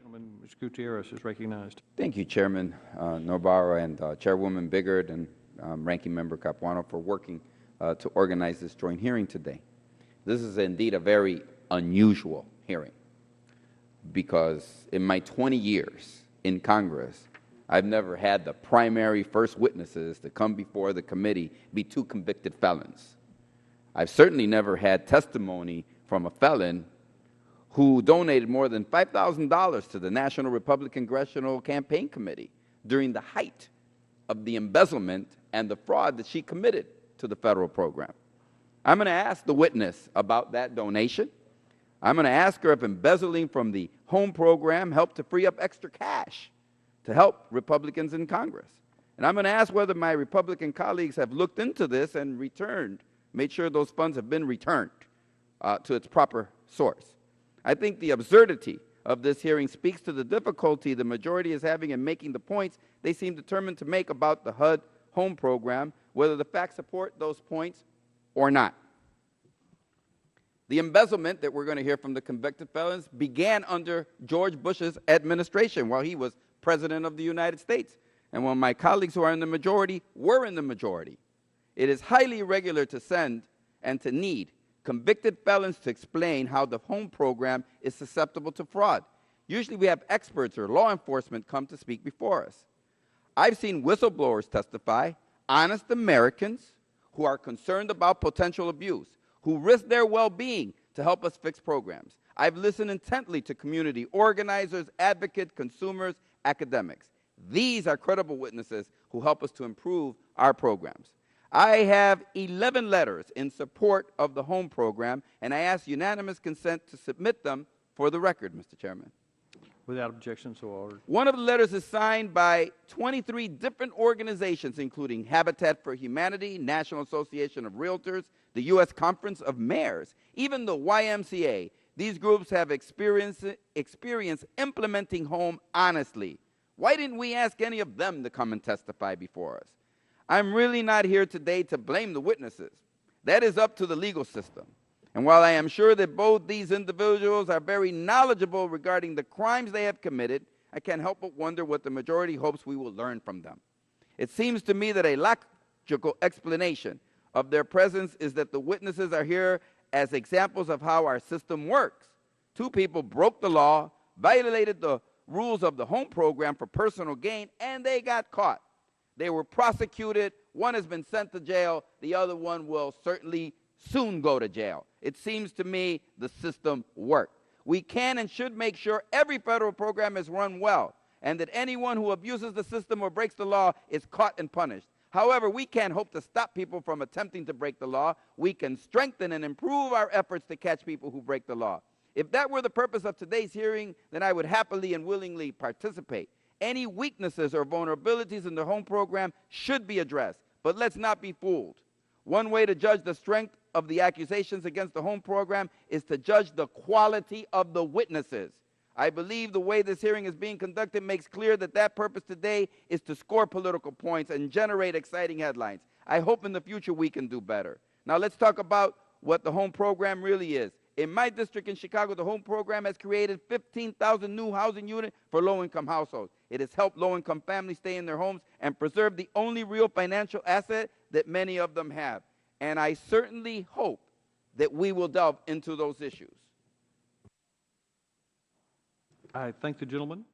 Mr. Gutierrez is recognized. Thank you, Chairman Navarro and Chairwoman Biggert and Ranking Member Capuano for working to organize this joint hearing today. This is indeed a very unusual hearing because in my 20 years in Congress, I've never had the primary first witnesses to come before the committee be two convicted felons. I've certainly never had testimony from a felon who donated more than $5,000 to the National Republican Congressional Campaign Committee during the height of the embezzlement and the fraud that she committed to the federal program. I'm going to ask the witness about that donation. I'm going to ask her if embezzling from the home program helped to free up extra cash to help Republicans in Congress. And I'm going to ask whether my Republican colleagues have looked into this and made sure those funds have been returned to its proper source. I think the absurdity of this hearing speaks to the difficulty the majority is having in making the points they seem determined to make about the HUD home program, whether the facts support those points or not. The embezzlement that we're going to hear from the convicted felons began under George Bush's administration while he was President of the United States, and when my colleagues who are in the majority were in the majority. It is highly irregular to send and to need convicted felons to explain how the home program is susceptible to fraud. Usually we have experts or law enforcement come to speak before us. I've seen whistleblowers testify, honest Americans who are concerned about potential abuse, who risk their well-being to help us fix programs. I've listened intently to community organizers, advocates, consumers, academics. These are credible witnesses who help us to improve our programs. I have 11 letters in support of the home program, and I ask unanimous consent to submit them for the record, Mr. Chairman. Without objection, so ordered. One of the letters is signed by 23 different organizations, including Habitat for Humanity, National Association of Realtors, the U.S. Conference of Mayors, even the YMCA. These groups have experience implementing home honestly. Why didn't we ask any of them to come and testify before us? I'm really not here today to blame the witnesses. That is up to the legal system. And while I am sure that both these individuals are very knowledgeable regarding the crimes they have committed, I can't help but wonder what the majority hopes we will learn from them. It seems to me that a logical explanation of their presence is that the witnesses are here as examples of how our system works. Two people broke the law, violated the rules of the home program for personal gain, and they got caught. They were prosecuted. One has been sent to jail. The other one will certainly soon go to jail. It seems to me the system worked. We can and should make sure every federal program is run well and that anyone who abuses the system or breaks the law is caught and punished. However, we can't hope to stop people from attempting to break the law. We can strengthen and improve our efforts to catch people who break the law. If that were the purpose of today's hearing, then I would happily and willingly participate. Any weaknesses or vulnerabilities in the home program should be addressed, but let's not be fooled. One way to judge the strength of the accusations against the home program is to judge the quality of the witnesses. I believe the way this hearing is being conducted makes clear that that purpose today is to score political points and generate exciting headlines. I hope in the future we can do better. Now let's talk about what the home program really is. In my district in Chicago, the home program has created 15,000 new housing units for low-income households. It has helped low-income families stay in their homes and preserve the only real financial asset that many of them have. And I certainly hope that we will delve into those issues. I thank the gentleman.